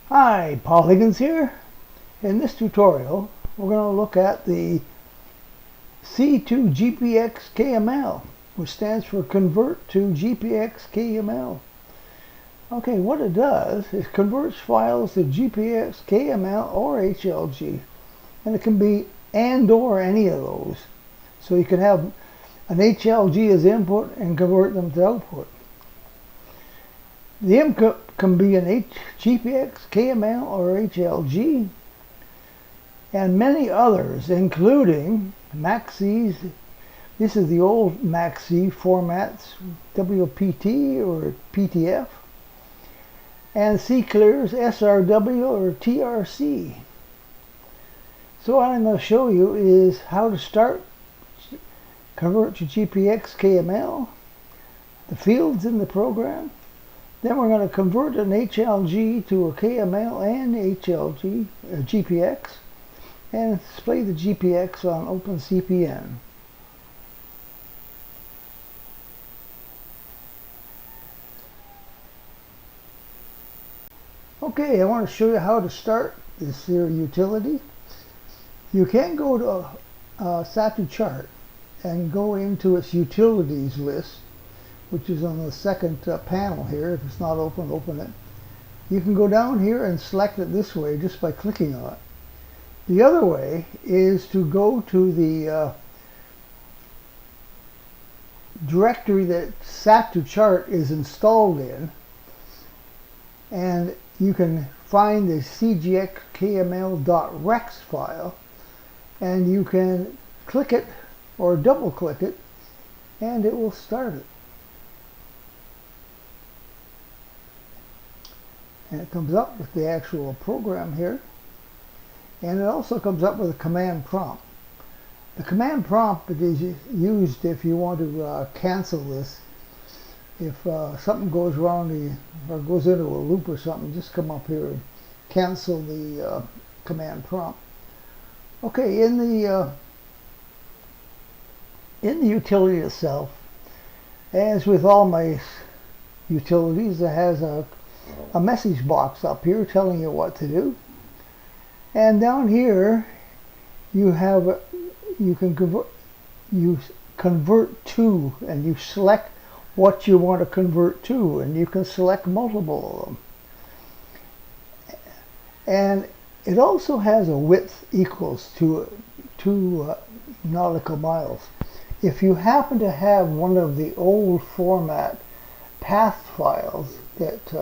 Hi, Polygons here. In this tutorial, we're going to look at the C2Gpxkml, which stands for Convert to Gpxkml. Okay, what it does is converts files to Gpxkml or HLG, and it can be and or any of those. So you can have an HLG as input and convert them to output. The input can be an Gpxkml or HLG, and many others, including maxis. This is the old maxi formats, WPT or PTF, and C-clears, SRW or TRC. So what I'm going to show you is how to start convert to Gpxkml, the fields in the program. Then we're going to convert an HLG to a KML and HLG, GPX, and display the GPX on OpenCPN. Okay, I want to show you how to start this here utility. You can go to C2Chart and go into its utilities list, which is on the second panel here. If it's not open, open it. You can go down here and select it this way just by clicking on it. The other way is to go to the directory that C2Chart is installed in, and you can find the cgxkml.rex file, and you can click it or double click it, and it will start it. And it comes up with the actual program here, and it also comes up with a command prompt. The command prompt is used if you want to cancel this. If something goes wrong or goes into a loop or something, just come up here and cancel the command prompt. Okay, in the utility itself, as with all my utilities, it has a message box up here telling you what to do, and down here you can convert to, and you select what you want to convert to, and you can select multiple of them. And it also has a width equals to 2 nautical miles. If you happen to have one of the old format path files that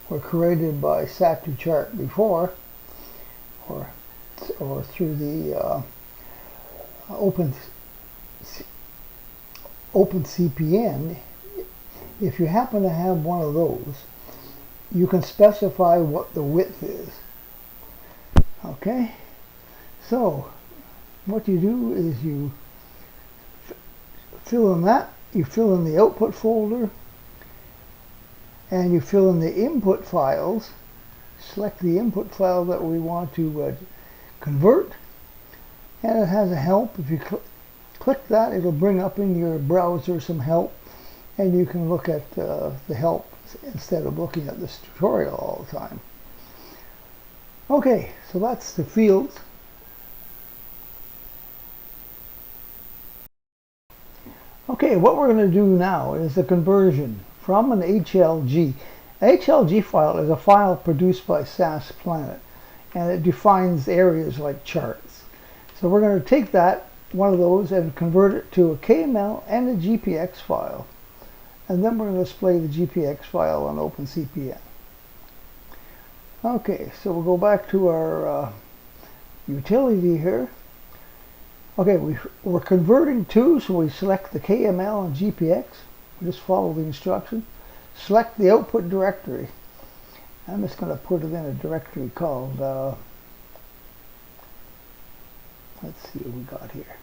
were created by C2Chart before, or through the OpenCPN, if you happen to have one of those, you can specify what the width is. Okay, so what you do is you fill in that, you fill in the output folder, and you fill in the input files. Select the input file that we want to convert, and it has a help. If you click that, it'll bring up in your browser some help, and you can look at the help instead of looking at this tutorial all the time. Okay, so that's the fields. Okay, what we're going to do now is the conversion from an HLG. An HLG file is a file produced by SAS Planet, and it defines areas like charts. So we're going to take that, one of those, and convert it to a KML and a GPX file. And then we're going to display the GPX file on OpenCPN. Okay, so we'll go back to our utility here. Okay, we're converting to, so we select the KML and GPX. We just follow the instruction. Select the output directory. I'm just going to put it in a directory called, let's see what we got here.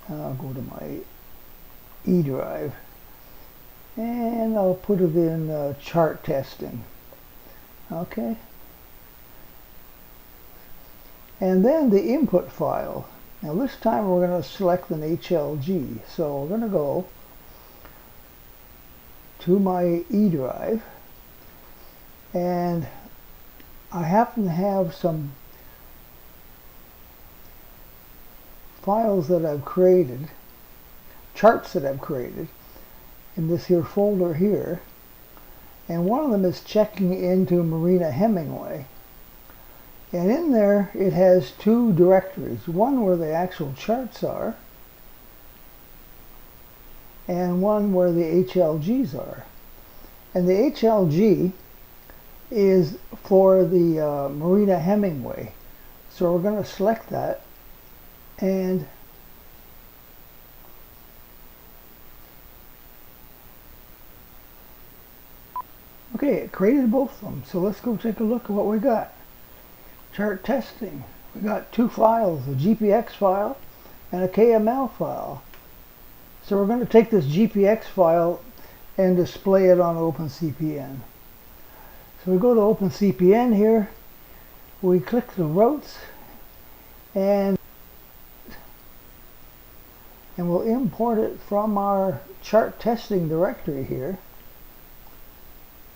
I'll go to my E drive, and I'll put it in chart testing. Okay. And then the input file. Now this time we're going to select an HLG. So we're going to go to my E drive, And I happen to have some files that I've created, charts that I've created in this here folder here, and one of them is checking into Marina Hemingway, and in there it has two directories, one where the actual charts are and one where the HLGs are. And the HLG is for the Marina Hemingway, so we're going to select that, and okay, it created both of them. So let's go take a look at what we got. Chart testing. We got two files, a GPX file and a KML file. So we're going to take this GPX file and display it on OpenCPN. So we go to OpenCPN here, we click the routes, and we'll import it from our chart testing directory here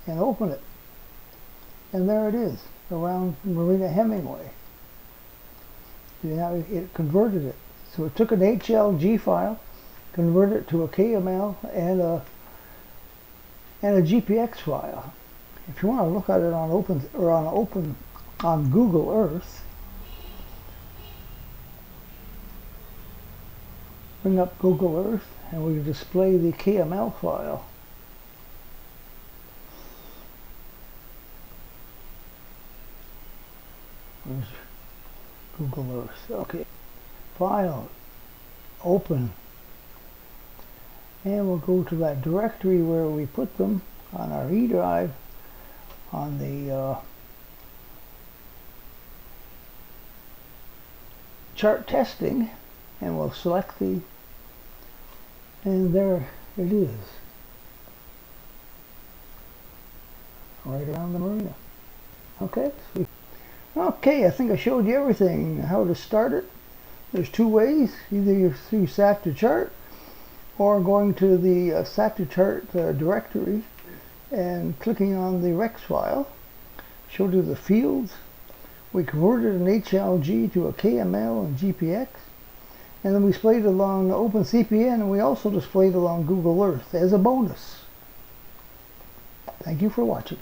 and open it. And there it is, around Marina Hemingway. Now it converted it. So it took an HLG file, converted it to a KML and a GPX file. If you want to look at it on Google Earth, bring up Google Earth and we display the KML file. Where's Google Earth? Okay, file, open, and we'll go to that directory where we put them on our E drive on the chart testing, and we'll select the, and there it is, right around the marina. Okay, okay, I think I showed you everything, how to start it. There's two ways, either through SAC2Chart or going to the SAC2Chart directory and clicking on the Rex file. Showed you the fields. We converted an HLG to a KML and GPX, and then we displayed it along OpenCPN, and we also displayed it along Google Earth as a bonus. Thank you for watching.